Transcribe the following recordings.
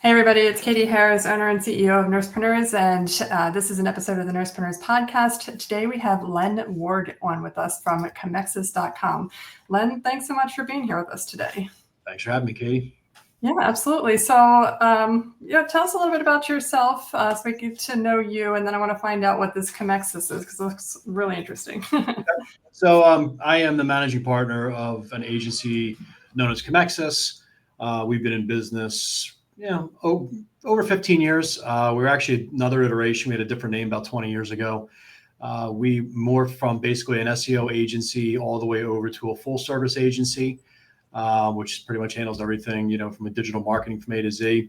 Hey everybody, it's Catie Harris, owner and CEO of Nursepreneurs, and this is an episode of the Nursepreneurs podcast. Today we have Len Ward on with us from Comexis.com. Len, thanks so much for being here with us today. Thanks for having me, Catie. Yeah, absolutely. So, tell us a little bit about yourself so we get to know you, and then I want to find out what this Comexis is because it looks really interesting. So I am the managing partner of an agency known as Comexis. We've been in business, over 15 years. We're actually another iteration. We had a different name about 20 years ago. We morphed from basically an SEO agency all the way over to a full service agency, which pretty much handles everything, from a digital marketing from A to Z.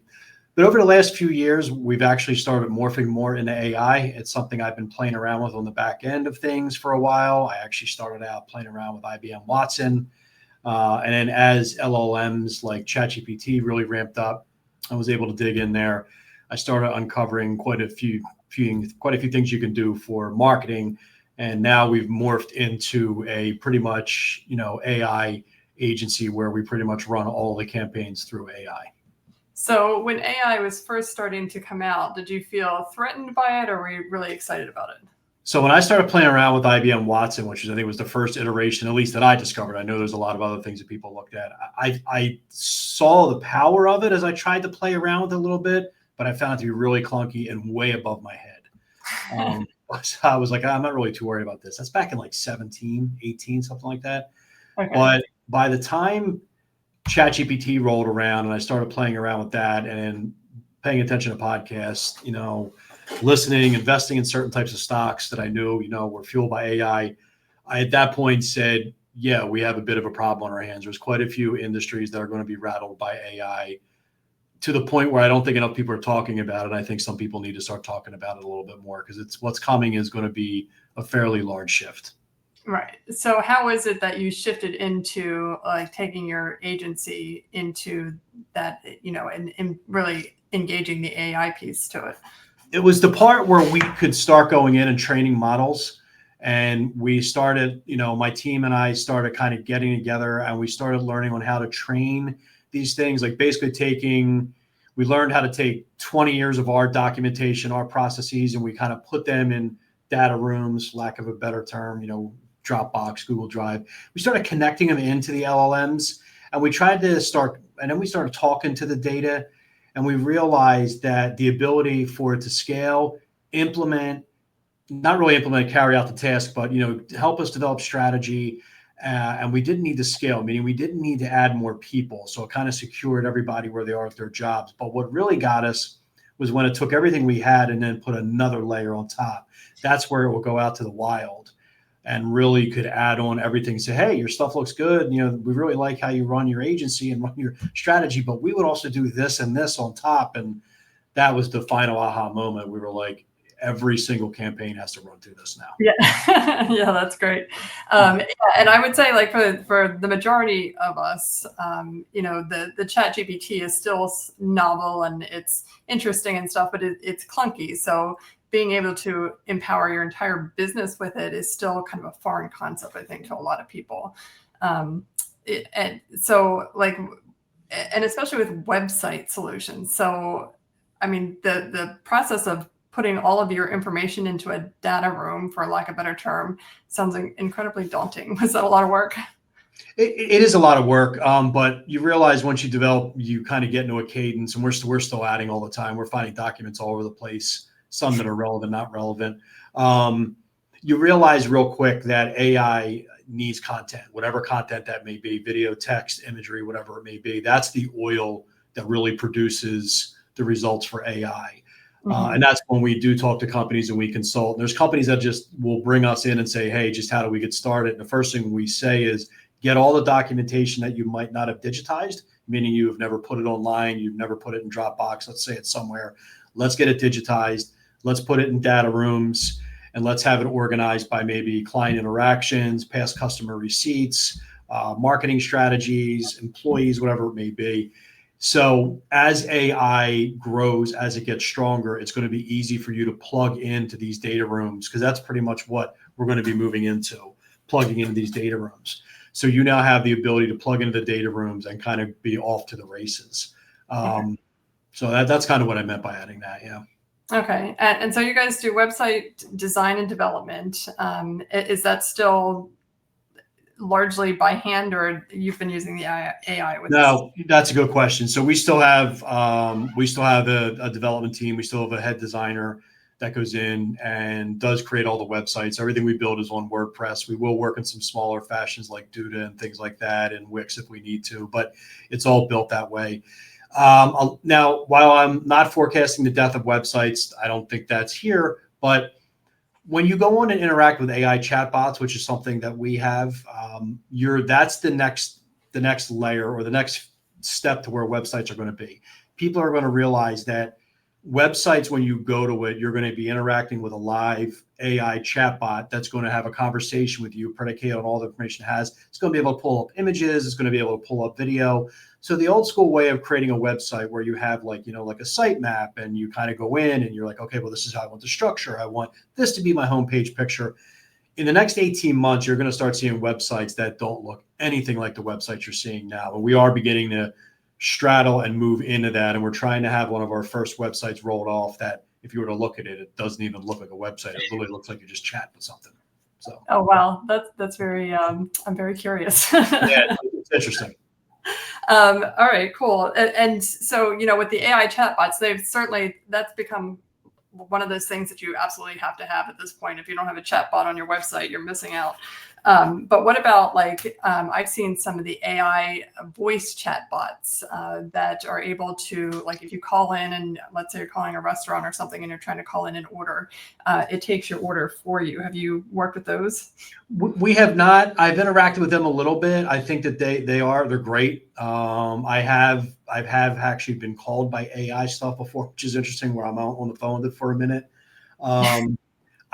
But over the last few years, we've actually started morphing more into AI. It's something I've been playing around with on the back end of things for a while. I actually started out playing around with IBM Watson. And then as LLMs like ChatGPT really ramped up, I was able to dig in there. I started uncovering quite a few things you can do for marketing. And now we've morphed into a pretty much, AI agency where we pretty much run all the campaigns through AI. So when AI was first starting to come out, did you feel threatened by it or were you really excited about it? So when I started playing around with IBM Watson, which I think was the first iteration, at least that I discovered, I know there's a lot of other things that people looked at. I saw the power of it as I tried to play around with it a little bit, but I found it to be really clunky and way above my head. So I was like, I'm not really too worried about this. That's back in like 17, 18, something like that. Okay. But by the time ChatGPT rolled around and I started playing around with that and paying attention to podcasts, listening, investing in certain types of stocks that I knew, were fueled by AI, I at that point said, yeah, we have a bit of a problem on our hands. There's quite a few industries that are going to be rattled by AI to the point where I don't think enough people are talking about it. I think some people need to start talking about it a little bit more because it's what's coming is going to be a fairly large shift. Right. So how is it that you shifted into like taking your agency into that, and really engaging the AI piece to it? It was the part where we could start going in and training models. And we started, my team and I started kind of getting together and we started learning on how to train these things, like basically we learned how to take 20 years of our documentation, our processes, and we kind of put them in data rooms, lack of a better term, Dropbox, Google Drive. We started connecting them into the LLMs and we started talking to the data and we realized that the ability for it to scale, carry out the task, but, help us develop strategy. And we didn't need to scale, meaning we didn't need to add more people. So it kind of secured everybody where they are at their jobs. But what really got us was when it took everything we had and then put another layer on top. That's where it will go out to the wild and really could add on everything. Say, hey, your stuff looks good. We really like how you run your agency and run your strategy, but we would also do this and this on top. And that was the final aha moment. We were like, every single campaign has to run through this now. Yeah, yeah, that's great. And I would say, like for the majority of us, the ChatGPT is still novel and it's interesting and stuff, but it's clunky. So being able to empower your entire business with it is still kind of a foreign concept, I think, to a lot of people. And especially with website solutions. So, I mean, the process of putting all of your information into a data room, for lack of a better term, sounds incredibly daunting. Was that a lot of work? It is a lot of work, but you realize once you develop, you kind of get into a cadence, and we're still adding all the time. We're finding documents all over the place, some that are relevant, not relevant. You realize real quick that AI needs content, whatever content that may be, video, text, imagery, whatever it may be. That's the oil that really produces the results for AI. And that's when we do talk to companies and we consult. There's companies that just will bring us in and say, hey, just how do we get started? And the first thing we say is get all the documentation that you might not have digitized, meaning you have never put it online, you've never put it in Dropbox, let's say it's somewhere. Let's get it digitized. Let's put it in data rooms and let's have it organized by maybe client interactions, past customer receipts, marketing strategies, employees, whatever it may be. So as AI grows, as it gets stronger, it's going to be easy for you to plug into these data rooms because that's pretty much what we're going to be moving into, plugging into these data rooms. So you now have the ability to plug into the data rooms and kind of be off to the races. So that's kind of what I meant by adding that. Yeah. Okay. And so you guys do website design and development. Is that still largely by hand, or you've been using the AI with this? No, that's a good question. So we still have a development team. We still have a head designer that goes in and does create all the websites. Everything we build is on WordPress. We will work in some smaller fashions like Duda and things like that, and Wix if we need to, but it's all built that way. Now, while I'm not forecasting the death of websites, I don't think that's here, but when you go on and interact with AI chatbots, which is something that we have, that's the next layer or the next step to where websites are going to be. People are going to realize that websites, when you go to it, you're going to be interacting with a live AI chatbot that's going to have a conversation with you predicated on all the information it has. It's going to be able to pull up images. It's going to be able to pull up video. So the old school way of creating a website where you have like a site map and you kind of go in and you're like, okay, well, this is how I want the structure. I want this to be my homepage picture. In the next 18 months, you're going to start seeing websites that don't look anything like the websites you're seeing now. And we are beginning to straddle and move into that. And we're trying to have one of our first websites rolled off that if you were to look at it, it doesn't even look like a website. It literally looks like you just chat with something. So. Oh, wow. That's very, I'm very curious. Yeah, it's interesting. All right, cool. And so, with the AI chatbots, that's become one of those things that you absolutely have to have at this point. If you don't have a chatbot on your website, you're missing out. But what about I've seen some of the AI voice chatbots that are able to, like, if you call in and let's say you're calling a restaurant or something and you're trying to call in an order, it takes your order for you. Have you worked with those? We have not. I've interacted with them a little bit. I think that they're great. I have actually been called by AI stuff before, which is interesting, where I'm out on the phone with it for a minute.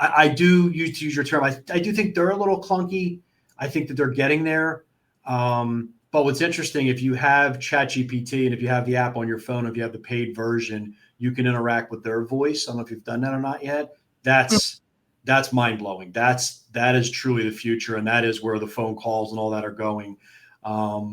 I do use your term. I do think they're a little clunky. I think that they're getting there. But what's interesting, if you have ChatGPT and if you have the app on your phone, if you have the paid version, you can interact with their voice. I don't know if you've done that or not yet. That's mind blowing. That is truly the future, and that is where the phone calls and all that are going.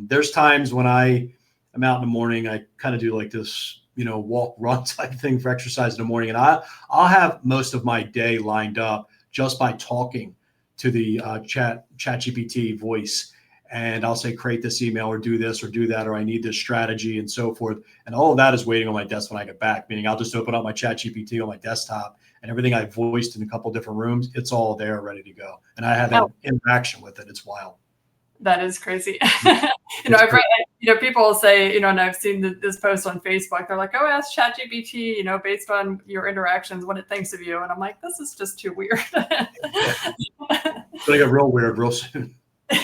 There's times when I am out in the morning, I kind of do like this, walk, run type thing for exercise in the morning, and I'll have most of my day lined up just by talking to the ChatGPT voice, and I'll say, create this email or do this or do that, or I need this strategy and so forth. And all of that is waiting on my desk when I get back, meaning I'll just open up my ChatGPT on my desktop and everything I voiced in a couple different rooms, it's all there ready to go. And I have an interaction with it. It's wild. That is crazy. I've read, people will say, and I've seen this post on Facebook. They're like, oh, ask ChatGPT, based on your interactions, what it thinks of you. And I'm like, this is just too weird. It's going to get real weird real soon.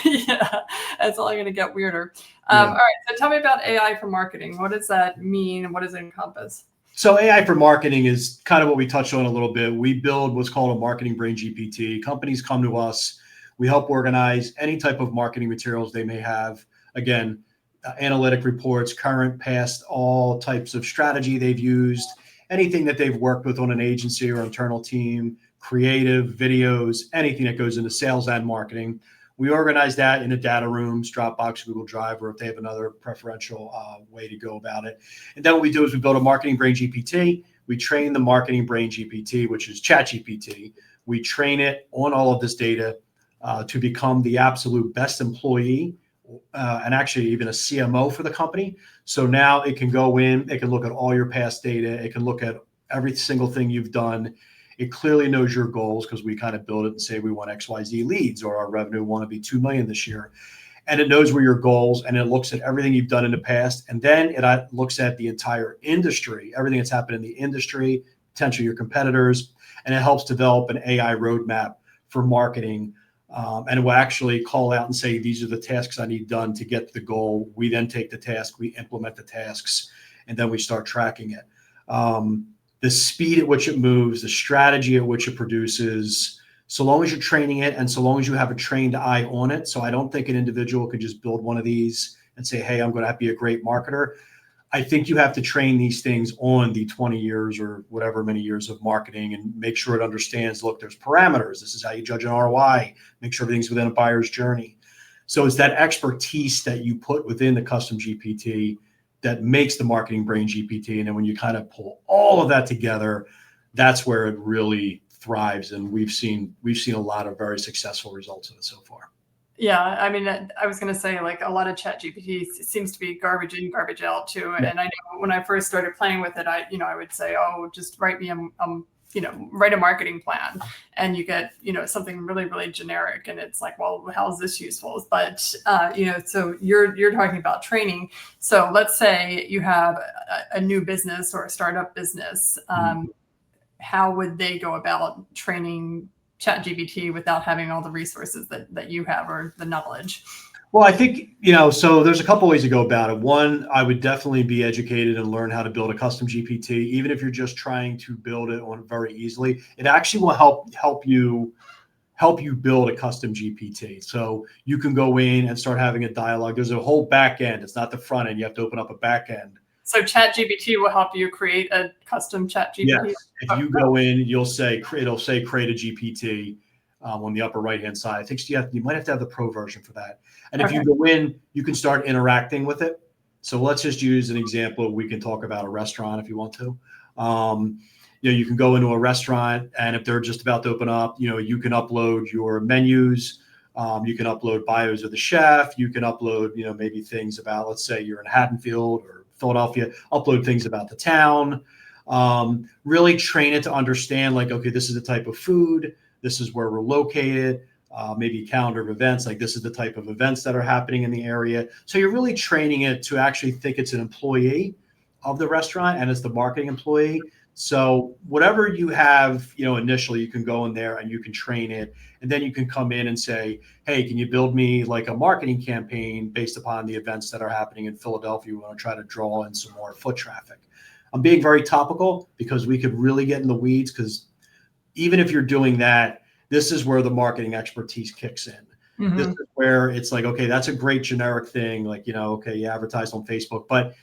Yeah, it's only going to get weirder. All right. So tell me about AI for marketing. What does that mean? What does it encompass? So AI for marketing is kind of what we touched on a little bit. We build what's called a marketing brain GPT. Companies come to us. We help organize any type of marketing materials they may have. Again, analytic reports, current, past, all types of strategy they've used, anything that they've worked with on an agency or internal team, creative, videos, anything that goes into sales and marketing. We organize that into data rooms, Dropbox, Google Drive, or if they have another preferential way to go about it. And then what we do is we build a marketing brain GPT. We train the marketing brain GPT, which is ChatGPT. We train it on all of this data to become the absolute best employee and actually even a CMO for the company. So now it can go in, it can look at all your past data. It can look at every single thing you've done. It clearly knows your goals because we kind of build it and say we want XYZ leads, or our revenue want to be 2 million this year. And it knows where your goals, and it looks at everything you've done in the past. And then it looks at the entire industry, everything that's happened in the industry, potentially your competitors, and it helps develop an AI roadmap for marketing. And it will actually call out and say, these are the tasks I need done to get to the goal. We then take the task, we implement the tasks, and then we start tracking it. The speed at which it moves, the strategy at which it produces, so long as you're training it and so long as you have a trained eye on it. So I don't think an individual could just build one of these and say, hey, I'm going to be a great marketer. I think you have to train these things on the 20 years or whatever many years of marketing and make sure it understands, look, there's parameters. This is how you judge an ROI. Make sure everything's within a buyer's journey. So it's that expertise that you put within the custom GPT that makes the marketing brain GPT. And then when you kind of pull all of that together, that's where it really thrives. And we've seen a lot of very successful results in it so far. Yeah, I mean, I was going to say, like, a lot of chat GPT seems to be garbage in, garbage out too. Yeah. And I know when I first started playing with it, I would say, oh, just write me write a marketing plan, and you get, something really, really generic. And it's like, well, how is this useful? But, so you're talking about training. So let's say you have a new business or a startup business. How would they go about training ChatGPT without having all the resources that you have or the knowledge? Well, I think, so there's a couple ways to go about it. One, I would definitely be educated and learn how to build a custom GPT, even if you're just trying to build it on very easily. It actually will help you build a custom GPT. So you can go in and start having a dialogue. There's a whole back end. It's not the front end. You have to open up a back end. So ChatGPT will help you create a custom ChatGPT? Yes. If you go in, it'll say create a GPT on the upper right-hand side. I think you might have to have the pro version for that. And if you go in, you can start interacting with it. So let's just use an example. We can talk about a restaurant if you want to. You can go into a restaurant, and if they're just about to open up, you can upload your menus. You can upload bios of the chef. You can upload, maybe things about, let's say you're in Haddonfield or Philadelphia, upload things about the town. Really train it to understand, like, okay, this is the type of food. This is where we're located. Maybe a calendar of events, like this is the type of events that are happening in the area. So you're really training it to actually think it's an employee of the restaurant and it's the marketing employee. So whatever you have, initially, you can go in there and you can train it. And then you can come in and say, hey, can you build me like a marketing campaign based upon the events that are happening in Philadelphia? We want to try to draw in some more foot traffic. I'm being very topical because we could really get in the weeds, because even if you're doing that, this is where the marketing expertise kicks in. Mm-hmm. This is where it's like, okay, that's a great generic thing. Like, okay, you advertise on Facebook, but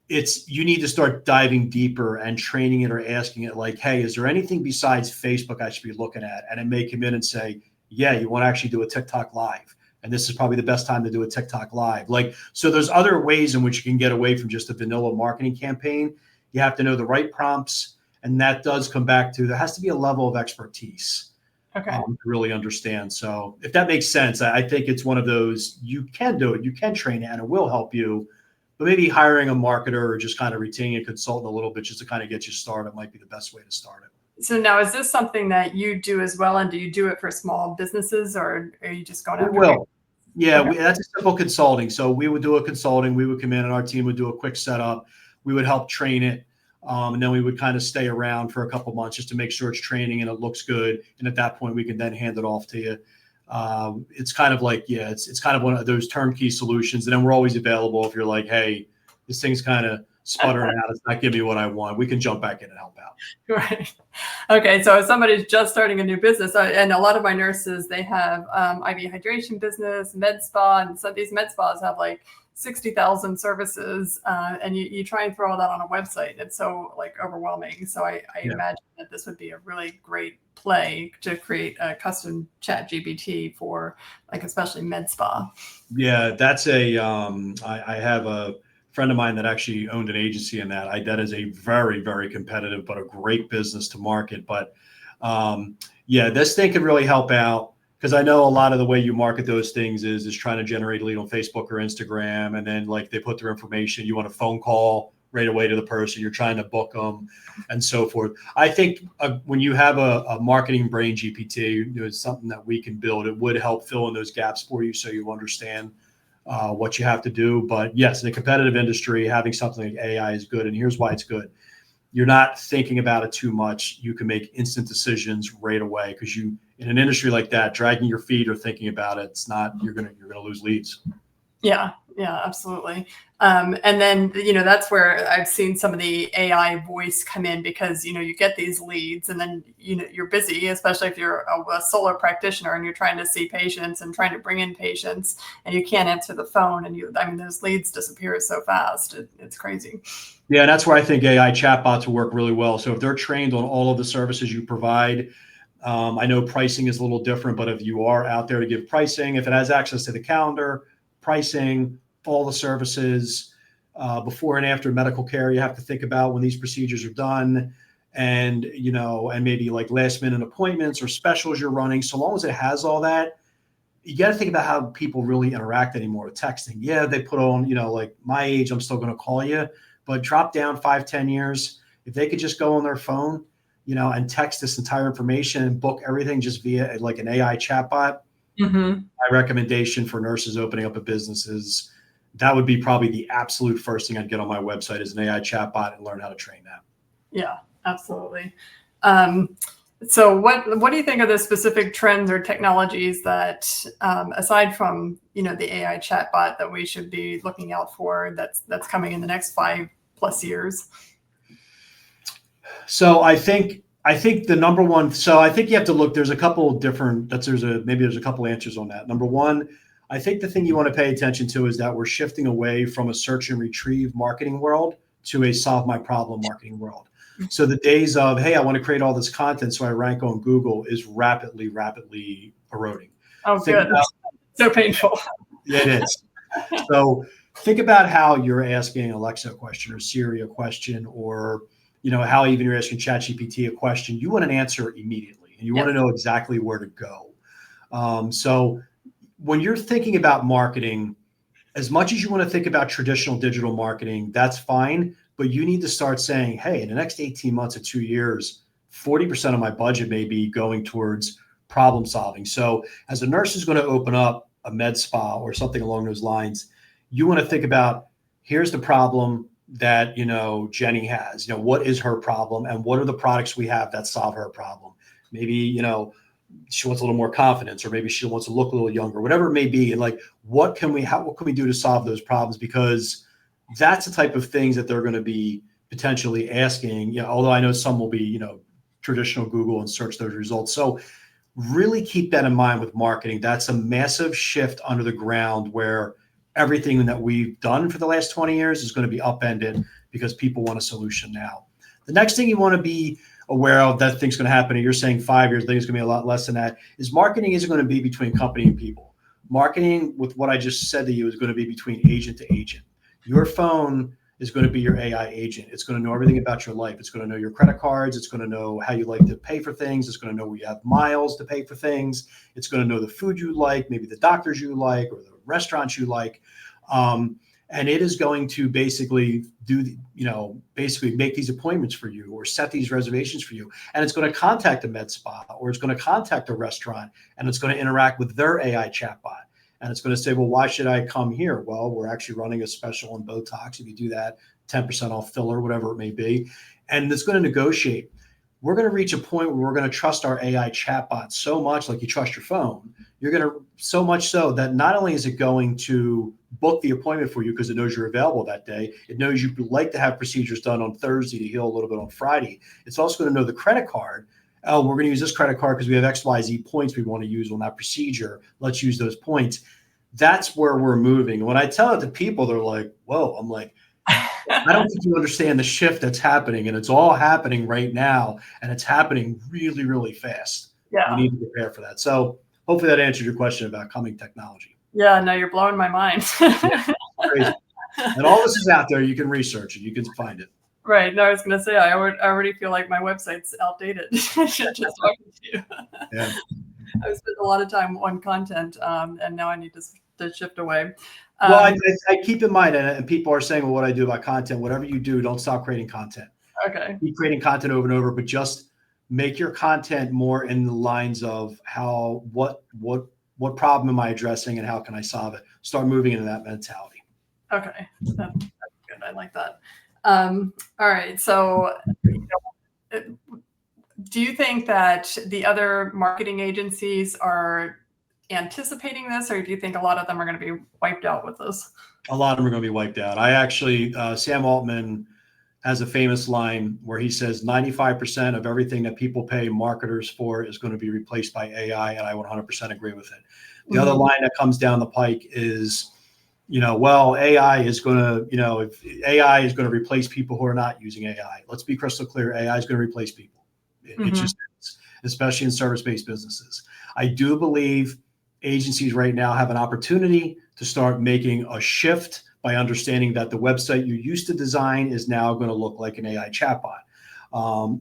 you need to start diving deeper and training it or asking it like, hey, is there anything besides Facebook I should be looking at? And it may come in and say, yeah, you want to actually do a TikTok live. And this is probably the best time to do a TikTok live. Like, so there's other ways in which you can get away from just a vanilla marketing campaign. You have to know the right prompts. And that does come back to, there has to be a level of expertise to really understand. So if that makes sense, I think it's one of those, you can do it, you can train it, and it will help you. But maybe hiring a marketer or just kind of retaining a consultant a little bit just to kind of get you started might be the best way to start it. So now, is this something that you do as well? And do you do it for small businesses, or are you just going after? Well, yeah, that's a simple consulting. So we would do a consulting. We would come in and our team would do a quick setup. We would help train it. And then we would kind of stay around for a couple months just to make sure it's training and it looks good. And at that point, we can then hand it off to you. It's kind of like, it's kind of one of those turnkey solutions. And then we're always available if you're like, hey, this thing's kind of sputtering out. It's not giving me what I want. We can jump back in and help out. Right. Okay. So if somebody's just starting a new business, and a lot of my nurses, they have IV hydration business, med spa, and so these med spas have like 60,000 services, and you try and throw all that on a website. It's so like overwhelming. So I imagine that this would be a really great play to create a custom chat GPT for like, especially med spa. Yeah, that's I have a friend of mine that actually owned an agency in that. That is a very, very competitive, but a great business to market. But this thing could really help out. Because I know a lot of the way you market those things is trying to generate a lead on Facebook or Instagram. And then like they put their information, you want a phone call right away to the person, you're trying to book them and so forth. I think when you have a marketing brain GPT, it's something that we can build. It would help fill in those gaps for you so you understand what you have to do. But yes, in a competitive industry, having something like AI is good. And here's why it's good. You're not thinking about it too much. You can make instant decisions right away, because in an industry like that, dragging your feet or thinking about it, you're gonna lose leads. Yeah, absolutely. And then, that's where I've seen some of the AI voice come in, because, you get these leads and then, you're busy, especially if you're a solo practitioner and you're trying to see patients and trying to bring in patients and you can't answer the phone, and those leads disappear so fast. It's crazy. Yeah, that's where I think AI chatbots will work really well. So if they're trained on all of the services you provide, I know pricing is a little different, but if you are out there to give pricing, if it has access to the calendar, pricing, all the services, before and after medical care you have to think about when these procedures are done, and and maybe like last minute appointments or specials you're running. So long as it has all that, you got to think about how people really interact anymore with texting. Yeah, they put on, like my age, I'm still going to call you, but drop down 5-10 years. If they could just go on their phone, and text this entire information and book everything just via like an AI chatbot, Mm-hmm. my recommendation for nurses opening up a business is that would be probably the absolute first thing I'd get on my website is an AI chatbot and learn how to train that. Yeah, absolutely. So what do you think are the specific trends or technologies that, aside from, the AI chatbot, that we should be looking out for that's coming in the next 5+ years? So I think the number one, so I think you have to look, there's a couple different, maybe there's a couple answers on that. Number one, I think the thing you want to pay attention to is that we're shifting away from a search and retrieve marketing world to a solve my problem marketing world. So the days of, hey, I want to create all this content so I rank on Google is rapidly eroding. Oh, good. So painful. Yeah, it is. So think about how you're asking Alexa a question or Siri a question, or how even you're asking ChatGPT a question. You want an answer immediately, and you want to know exactly where to go. So when you're thinking about marketing, as much as you want to think about traditional digital marketing, that's fine. But you need to start saying, hey, in the next 18 months or 2 years, 40% of my budget may be going towards problem solving. So as a nurse is going to open up a med spa or something along those lines, you want to think about, here's the problem that, Jenny has, what is her problem and what are the products we have that solve her problem? Maybe, she wants a little more confidence, or maybe she wants to look a little younger, whatever it may be. And like, what can we do to solve those problems? Because that's the type of things that they're going to be potentially asking, although I know some will be, traditional Google and search those results. So really keep that in mind with marketing. That's a massive shift under the ground where everything that we've done for the last 20 years is going to be upended because people want a solution now. The next thing you want to be aware of that thing's going to happen, and you're saying 5 years, I think it's going to be a lot less than that, is marketing isn't going to be between company and people. Marketing, with what I just said to you, is going to be between agent to agent. Your phone is going to be your AI agent. It's going to know everything about your life. It's going to know your credit cards. It's going to know how you like to pay for things. It's going to know where you have miles to pay for things. It's going to know the food you like, maybe the doctors you like, or the restaurants you like. And it is going to basically basically make these appointments for you or set these reservations for you. And it's going to contact a med spa, or it's going to contact a restaurant, and it's going to interact with their AI chatbot. And it's going to say, well, why should I come here? Well, we're actually running a special on Botox. If you do that, 10% off filler, whatever it may be. And it's going to negotiate. We're going to reach a point where we're going to trust our AI chatbot so much, like you trust your phone. You're going to, so much so that not only is it going to book the appointment for you because it knows you're available that day, it knows you like to have procedures done on Thursday to heal a little bit on Friday. It's also going to know the credit card. Oh, we're going to use this credit card because we have XYZ points we want to use on that procedure. Let's use those points. That's where we're moving. When I tell it to people, they're like, whoa. I'm like, I don't think you understand the shift that's happening, and it's all happening right now, and it's happening really, really fast. Yeah. You need to prepare for that. So hopefully that answered your question about coming technology. Yeah, no, you're blowing my mind. Crazy. And all this is out there. You can research it. You can find it. Right. No, I was going to say, I already feel like my website's outdated. Just talking to you. Yeah. I've spent a lot of time on content, and now I need to shift away. Well, I keep in mind, and people are saying, well, what I do about content, whatever you do, don't stop creating content. Okay. Keep creating content over and over, but just make your content more in the lines of what problem am I addressing and how can I solve it? Start moving into that mentality. Okay. That's good. I like that. All right. So, do you think that the other marketing agencies are anticipating this, or do you think a lot of them are going to be wiped out with this? A lot of them are going to be wiped out. I actually, Sam Altman has a famous line where he says 95% of everything that people pay marketers for is going to be replaced by AI, and I 100% agree with it. The other line that comes down the pike is, well, AI is going to, if AI is going to replace people who are not using AI. Let's be crystal clear. AI is going to replace people. It just is, especially in service-based businesses. I do believe agencies right now have an opportunity to start making a shift by understanding that the website you used to design is now going to look like an AI chatbot.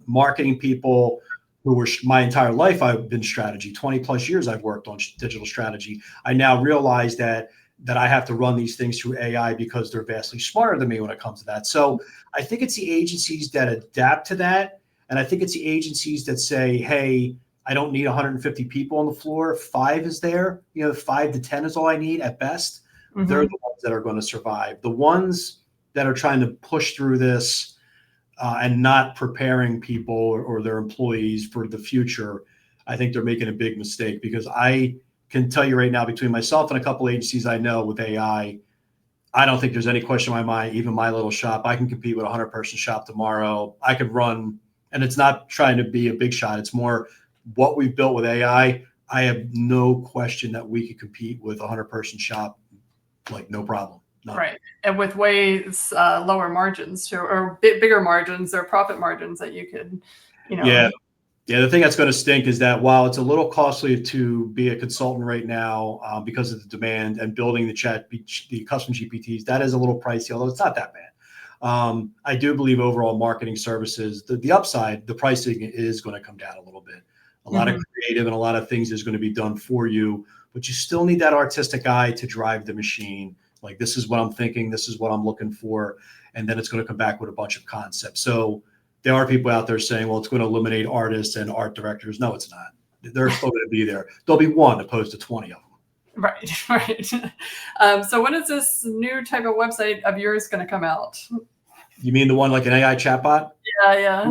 Marketing people who were my entire life, I've been strategy, 20 plus years I've worked on digital strategy. I now realize that I have to run these things through AI because they're vastly smarter than me when it comes to that. So I think it's the agencies that adapt to that. And I think it's the agencies that say, hey, I don't need 150 people on the floor. 5 is there, 5 to 10 is all I need at best. Mm-hmm. They're the ones that are going to survive. The ones that are trying to push through this and not preparing people or their employees for the future, I think they're making a big mistake, because I can tell you right now, between myself and a couple agencies I know with AI, I don't think there's any question in my mind, even my little shop, I can compete with a 100-person shop tomorrow. I could run, and it's not trying to be a big shot. It's more what we've built with AI. I have no question that we could compete with a 100-person shop, like no problem. None. Right. And with ways lower margins too, or bigger margins or profit margins that you could, Yeah. Yeah. The thing that's going to stink is that while it's a little costly to be a consultant right now because of the demand and building the custom GPTs, that is a little pricey, although it's not that bad. I do believe overall marketing services, the upside, the pricing is going to come down a little bit. A lot of creative and a lot of things is going to be done for you, but you still need that artistic eye to drive the machine. Like, this is what I'm thinking, this is what I'm looking for, and then it's going to come back with a bunch of concepts. So there are people out there saying, well, it's going to eliminate artists and art directors. No, it's not. They're still going to be there. There'll be one opposed to 20 of them. Right, right. So when is this new type of website of yours going to come out? You mean the one like an AI chatbot? Yeah.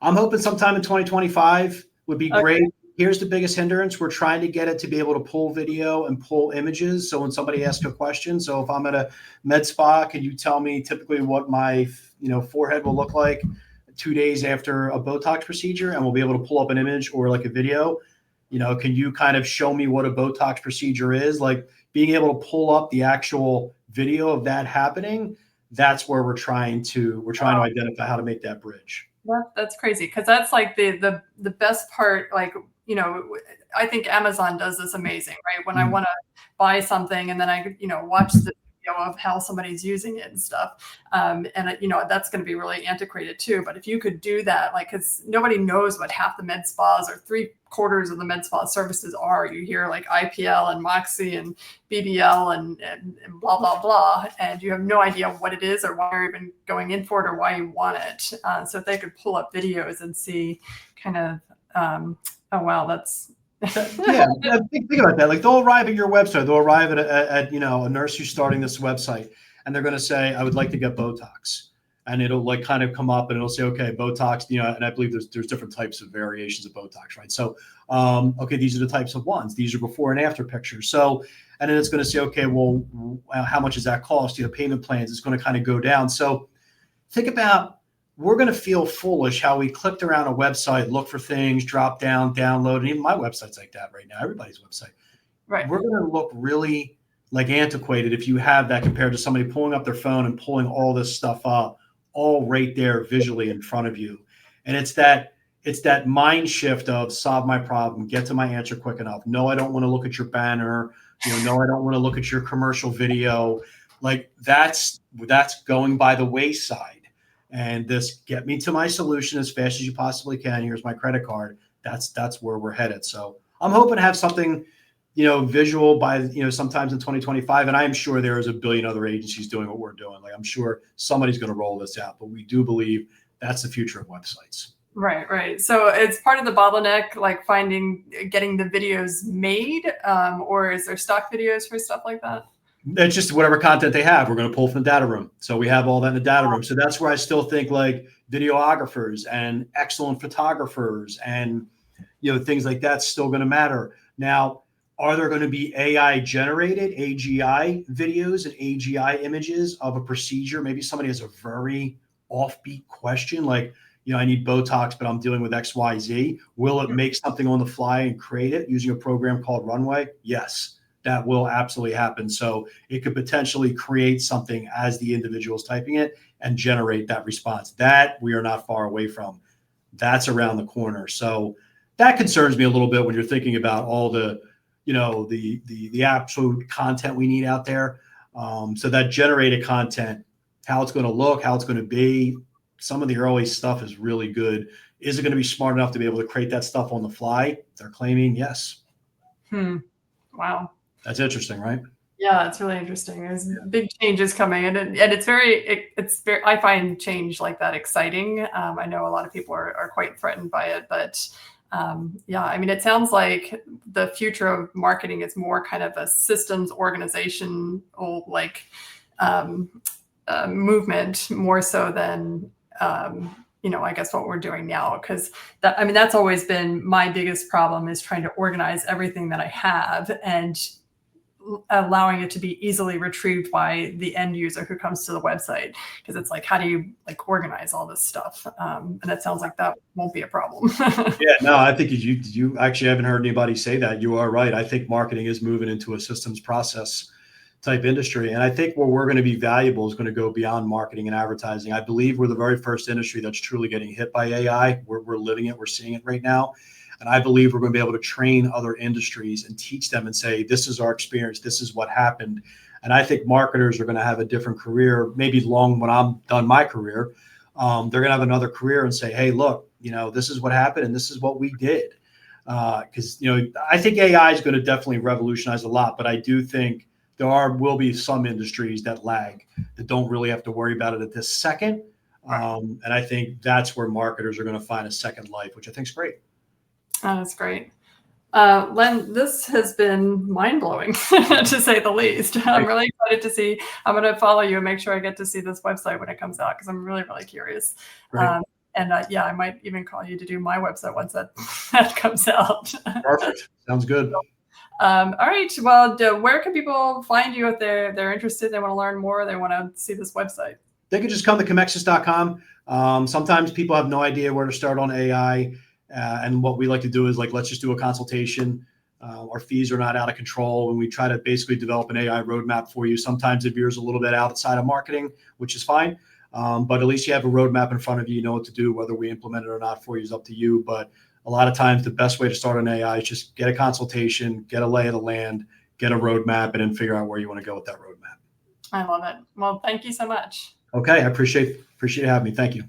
I'm hoping sometime in 2025 would be great. Here's the biggest hindrance. We're trying to get it to be able to pull video and pull images. So when somebody asks a question, so if I'm at a med spa, can you tell me typically what my forehead will look like 2 days after a Botox procedure? And we'll be able to pull up an image or like a video. Can you kind of show me what a Botox procedure is? Like, being able to pull up the actual video of that happening. That's where we're trying to identify how to make that bridge. That's crazy, because that's like the best part. Like, I think Amazon does this amazing, right? When I want to buy something and then I, watch the video of how somebody's using it and stuff. And that's going to be really antiquated too. But if you could do that, like, because nobody knows what half the med spas or 3/4 of the med spa services are. You hear like IPL and Moxie and BBL and blah, blah, blah. And you have no idea what it is or why you're even going in for it or why you want it. So if they could pull up videos and see kind of, oh, wow, that's. Yeah, think about that. Like, they'll arrive at your website. They'll arrive at a nurse who's starting this website, and they're going to say, I would like to get Botox. And it'll like kind of come up and it'll say, okay, Botox, and I believe there's different types of variations of Botox, right? So, okay, these are the types of ones. These are before and after pictures. So, and then it's going to say, okay, well, how much does that cost? Payment plans, it's going to kind of go down. So think about, we're going to feel foolish how we clicked around a website, look for things, drop down, download, and even my website's like that right now, everybody's website. Right. We're going to look really like antiquated if you have that compared to somebody pulling up their phone and pulling all this stuff up, all right there visually in front of you. And it's that mind shift of solve my problem, get to my answer quick enough. No, I don't want to look at your banner. No, I don't want to look at your commercial video. Like, that's going by the wayside. And this, get me to my solution as fast as you possibly can. Here's my credit card. That's where we're headed. So I'm hoping to have something, visual by, sometimes in 2025. And I'm sure there is a billion other agencies doing what we're doing. Like, I'm sure somebody's going to roll this out, but we do believe that's the future of websites. Right. So it's part of the bottleneck, like getting the videos made, or is there stock videos for stuff like that? It's just whatever content they have, we're going to pull from the data room. So we have all that in the data room. So that's where I still think like videographers and excellent photographers and, things like that's still going to matter. Now, are there going to be AI generated AGI videos and AGI images of a procedure? Maybe somebody has a very offbeat question, like, I need Botox, but I'm dealing with XYZ. Will it make something on the fly and create it using a program called Runway? Yes. That will absolutely happen. So it could potentially create something as the individual is typing it and generate that response. That we are not far away from. That's around the corner. So that concerns me a little bit when you're thinking about all the, the absolute content we need out there. So that generated content, how it's going to look, how it's going to be, some of the early stuff is really good. Is it going to be smart enough to be able to create that stuff on the fly? They're claiming yes. Wow. That's interesting, right? Yeah, it's really interesting. There's big changes coming, and it's very, I find change like that exciting. I know a lot of people are quite threatened by it, but yeah, I mean, it sounds like the future of marketing is more kind of a systems organization, like movement, more so than I guess what we're doing now. Because I mean, that's always been my biggest problem, is trying to organize everything that I have and allowing it to be easily retrieved by the end user who comes to the website. Because it's like, how do you like organize all this stuff? And it sounds like that won't be a problem. Yeah, no, I think you actually haven't heard anybody say that. You are right. I think marketing is moving into a systems process type industry. And I think where we're going to be valuable is going to go beyond marketing and advertising. I believe we're the very first industry that's truly getting hit by AI. We're living it. We're seeing it right now. And I believe we're going to be able to train other industries and teach them and say, this is our experience. This is what happened. And I think marketers are going to have a different career, maybe long when I'm done my career. They're going to have another career and say, hey, look, this is what happened and this is what we did. Because, I think AI is going to definitely revolutionize a lot, but I do think will be some industries that lag, that don't really have to worry about it at this second. And I think that's where marketers are going to find a second life, which I think is great. Oh, that's great. Len, this has been mind-blowing to say the least. I'm really excited to see. I'm going to follow you and make sure I get to see this website when it comes out, because I'm really, really curious. And yeah, I might even call you to do my website once that comes out. Perfect. Sounds good. All right. Well, where can people find you if they're interested, they want to learn more, they want to see this website? They can just come to Comexis.com. Sometimes people have no idea where to start on AI. And what we like to do is let's just do a consultation. Our fees are not out of control, and we try to basically develop an AI roadmap for you. Sometimes it veers a little bit outside of marketing, which is fine. But at least you have a roadmap in front of you. You know what to do. Whether we implement it or not for you is up to you. But a lot of times the best way to start on AI is just get a consultation, get a lay of the land, get a roadmap, and then figure out where you want to go with that roadmap. I love it. Well, thank you so much. Okay. I appreciate you having me. Thank you.